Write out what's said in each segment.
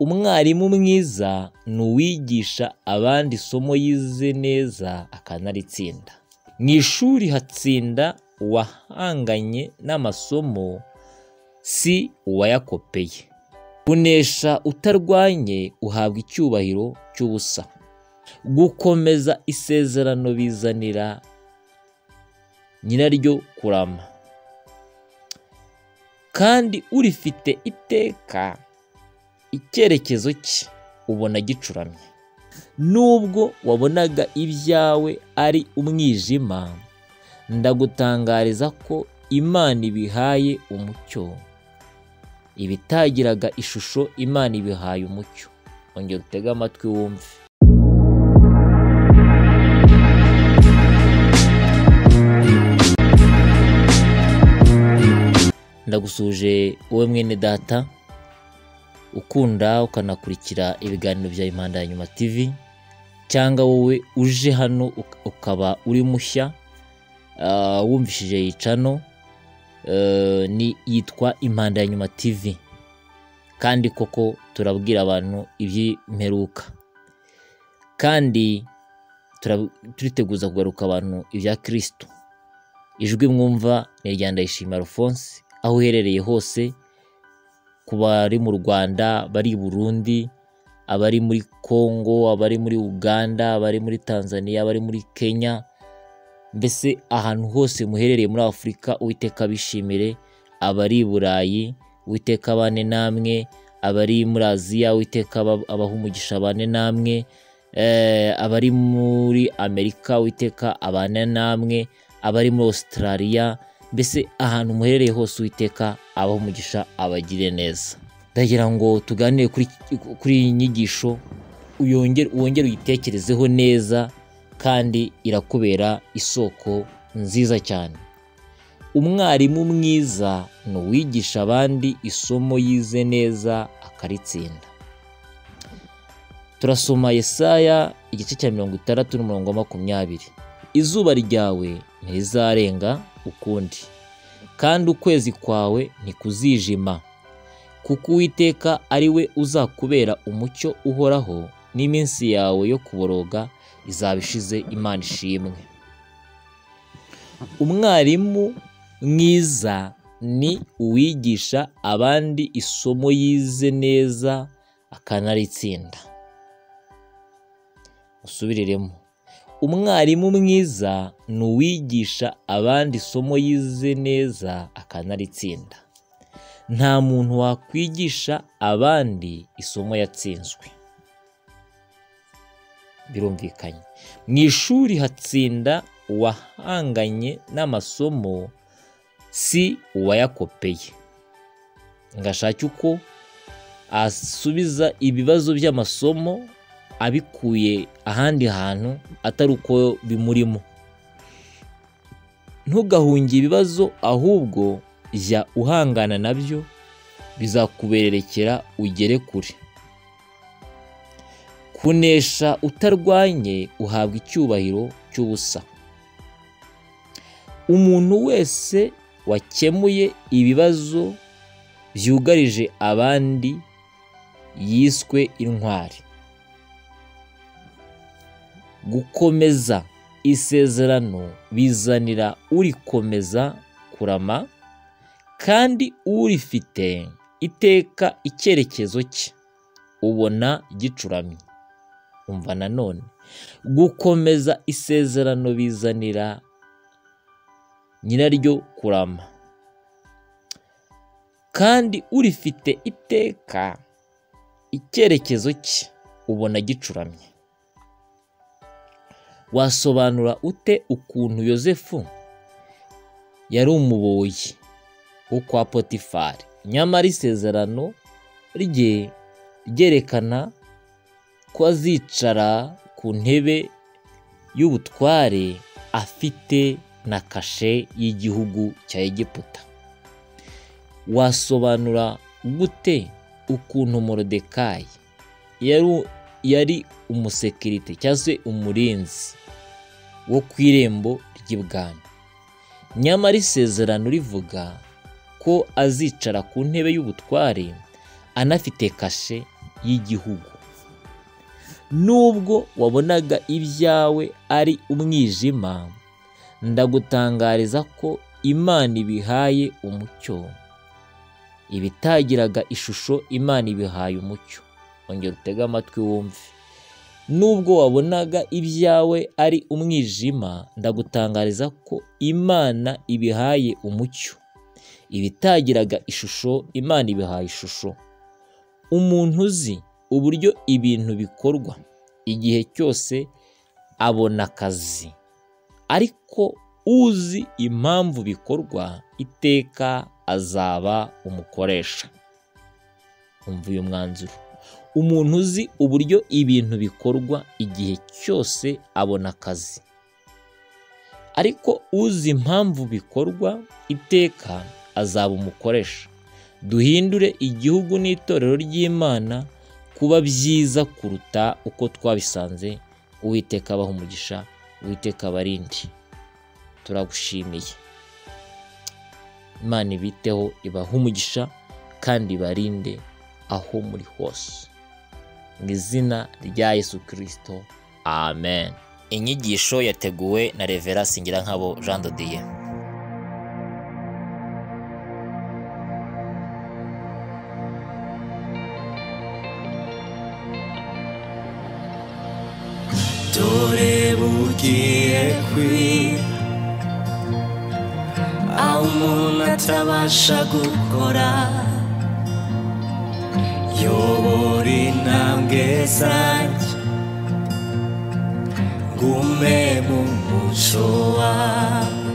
umwarimu mwiza ni uwigisha abandi isomo yize neza akanaritsinda. Mu ishuri hatsinda uwahanganye n'amasomo, si uwayakopeye. Kunesha utarwanye uhabwa icyubahiro cy'ubusa. Gukomeza isezerano bizanira nyiraryo kurama, kandi urifite iteka icyerekezo cye ubona gicuramye. Nubwo wabonaga ibyawe ari umwijima, ndagutangariza ko Imana ibihaye umucyo. Ibitagiraga ishusho Imana ibihaye umucyo. Ongera utege amatwi wumve. Ndagusuje wowe mwene data ukunda ukanakurikira ibiganiro bya Impanda Yanyuma TV, cyangwa wowe uje hano ukaba uri mushya wumvishije iyi channel, ni yitwa Impanda Yanyuma TV, kandi koko turabwira abantu iby'imperuka, kandi turiteguza kugaruka abantu ibya Kristo. Ijwi mwumva ni rya Ndayishimiye Alphonse, aho uherereye hose, kuba ari mu Rwanda, bari Burundi, abari muri Congo, abari muri Uganda, abari muri Tanzania, abari muri Kenya, mbese ahantu hose muherereye muri Afurika, Uwiteka bishimire. Abari Burayi, Uwiteka abane namwe. Abari muri Aziya, Uwiteka abaha umugisha abane namwe. Abari muri Amerika, Uwiteka abane namwe. Abari muri Australia, mbese ahantu muherereye hose, Uwiteka abaha umugisha abagire neza. Ndagira ngo tuganire kuri iyi nyigisho, wongere uyitekerezeho neza, kandi irakubera isoko nziza cyane. Umwarimu mwiza ni uwigisha abandi isomo yize neza akaritsinda. Turasoma Yesaya igice cya 60:20. Izuba ryawe ntirizarenga ukundi, kandi ukwezi kwawe ntikuzijima, kuko Uwiteka ari we uzakubera umucyo uhoraho, n'iminsi yawe yo kuboroga izaba ishize. Imana ishimwe. Umwarimu mwiza ni uwigisha abandi isomo yize neza akanaritsinda. Usubiriremo. Umwarimu mwiza ni uwigisha abandi isomo yize neza akanaritsinda. Nta muntu wakwigisha abandi isomo yatsinzwe. Birumvikanye. Mu ishuri hatsinda uwahanganye n'amasomo, si uwayakopeye. Ngashaka uko asubiza ibibazo by'amasomo abikuye ahandi hantu atari uko bimurimo. Ntugahunge ibibazo, ahubwo jya uhangana nabyo, bizakubererekera ugere kure. Kunesha utarwanye uhabwa icyubahiro cy'ubusa. Umuntu wese wakemuye ibibazo byugarije abandi yiswe intwari. Gukomeza isezerano bizanira urikomeza kurama, kandi urifite iteka icyerekezo cye ubona gicuramye. Umva nanone. Gukomeza isezerano bizanira nyiraryo kurama, kandi urifite iteka icyerekezo cye ubona gicuramye. Wasobanura ute ukuntu Yosefu yari umuboyi wo kwa Potifari, nyamara isezerano rye ryerekana ko azicara ku ntebe y'ubutware afite na kashe y'igihugu cya Egiputa? Wasobanura gute ukuntu Moridekayi yari umusekirite cyangwa se umurinzi wo ku irembo ry'ibwami, nyamara isezerano rivuga ko azicara ku ntebe y'ubutware anafite kashe y'igihugu. Nubwo wabonaga ibyawe ari umwijima, ndagutangariza ko Imana ibihaye umucyo. Ibitagiraga ishusho Imana ibihaye umucyo. Ongera utege amatwi wumve. Nubwo wabonaga ibyawe ari umwijima, ndagutangariza ko Imana ibihaye umucyo. Ibitagiraga ishusho Imana ibihaye ishusho. Umuntu uzi uburyo ibintu bikorwa igihe cyose abona akazi, ariko uzi impamvu bikorwa iteka azaba umukoresha. Umva uyu mwanzuro. Umuntu uzi uburyo ibintu bikorwa igihe cyose abona akazi, ariko uzi impamvu bikorwa iteka azaba umukoresha. Duhindure igihugu n'itorero ry'Imana kuba byiza kuruta uko twabisanze. Uwiteka abaha umugisha, Uwiteka abarinde. Turagushimiye. Imana ibiteho, ibaha umugisha kandi ibarinde aho muri hose. Mu izina rya Yesu Kristo, amen. Inyigisho yateguwe na Rev. Singirankabo Jean de Dieu. Dore bugiye kwira, aho umuntu atabasha gukora. Yobora intambwe zanjye, ngume mu muco wawe.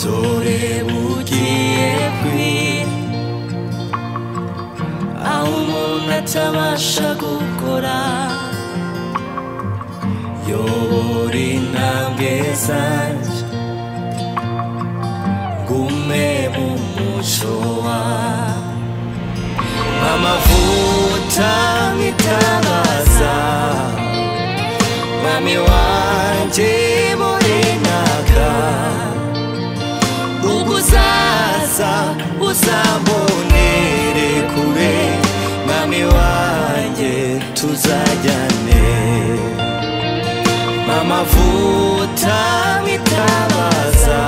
Dore bugiye kwira, aho umuntu atabasha gukora. Yobora intambwe zanjye, ngume mu muco wawe. Amavuta nk'itabaza, Mwami wanjye murenaga. Ubwo uzaza uzambonere kure, Mwami wanjye tuzajyane. Amavuta nk'itabaza,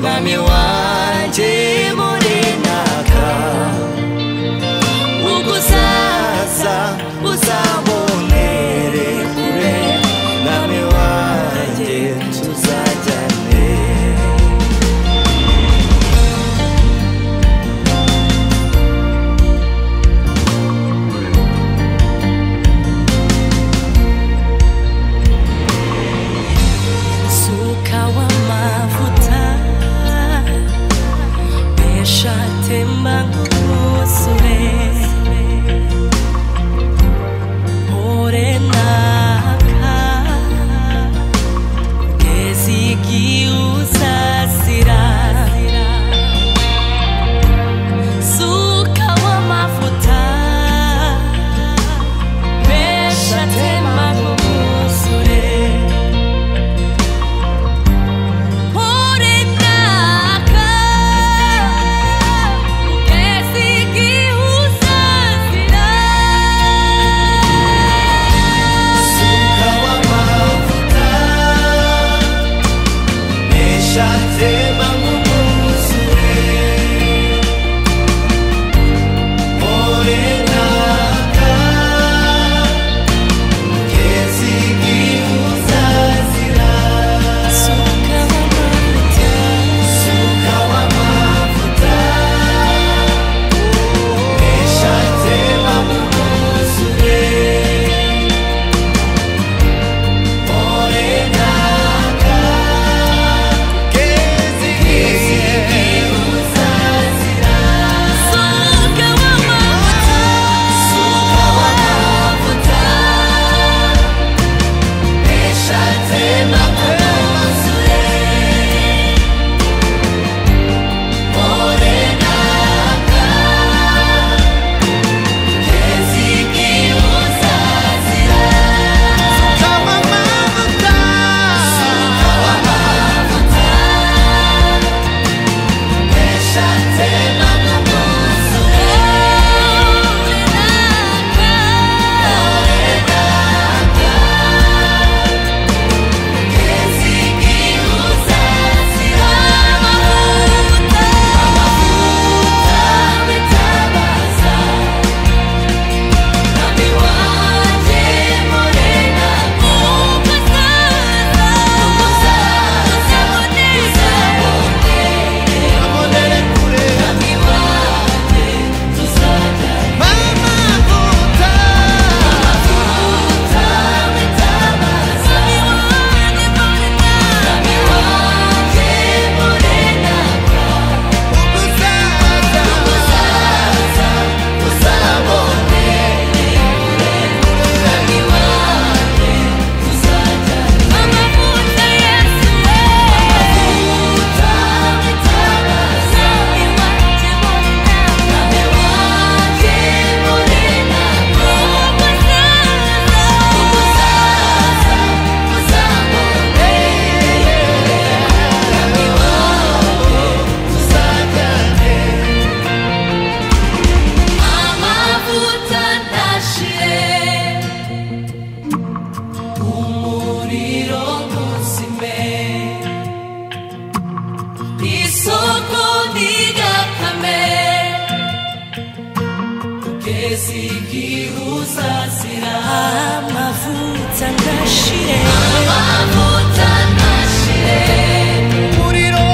Mwami wanjye murenaga. Ubwo uzaza uzambonere kure, Mwami wanjye tuzajyane. uzazira amavuta ndashire amavuta ntashire umuriro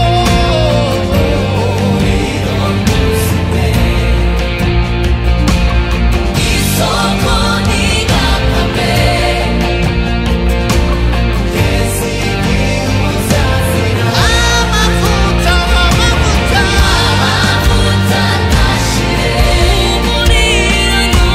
ntuzime isoko ntigakame kugeza igihe uzazira amavuta ntashire umuriro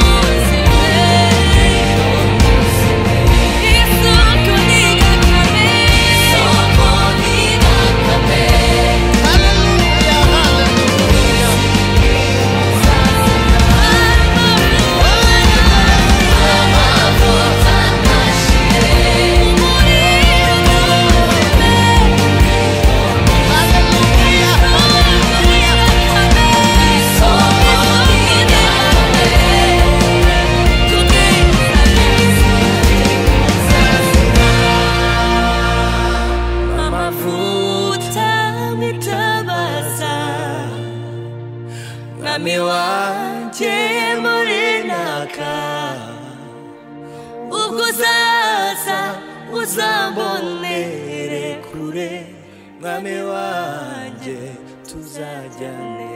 Mwami wanje murinaka ubwo uzaza uzambonere kure Mwami wanje tuzajyane